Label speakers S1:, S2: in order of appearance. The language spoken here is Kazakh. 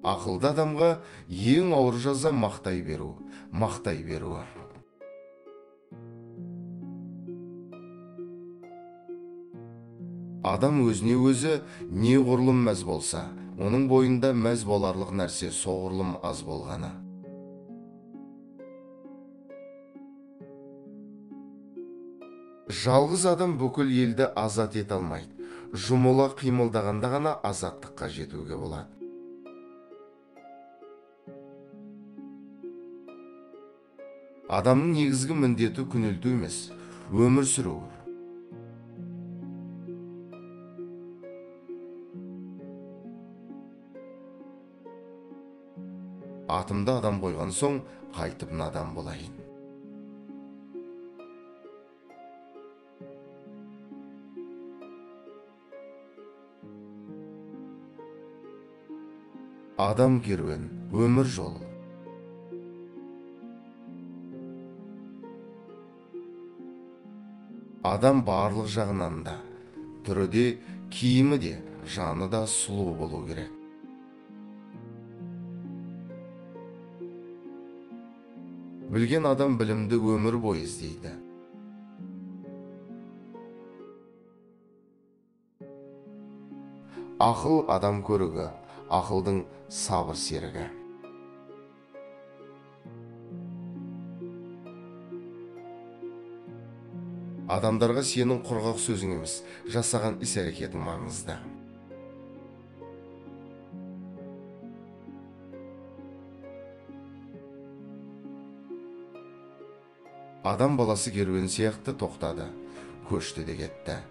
S1: Ақылды адамға ең ауыр жаза мақтай беру. Адам өзіне өзі неғұрлым мәз болса, оның бойында мәз боларлық нәрсе соғұрлым аз болғаны. Жалғыз адам бүкіл елді азат ете алмайды. Жұмыла қимылдағанда ғана азаттыққа жетуге болады. Адамның негізгі міндеті күнелту емес, өмір сүру. Атымды адам қойған соң, қайтып надан болайын. Адам керуен, өмір жолы. Адам барлық жағынан да, түрі де, киімі де, жаны да сұлу болу керек. Білген адам білімді өмір бойы іздейді. Ақыл адам көрігі, ақылдың сабыр серігі. Адамдарға сенің құрғақ сөзің емес, жасаған іс-әрекетің маңызды. Адам баласы керуен сияқты тоқтады, көшті де кетті.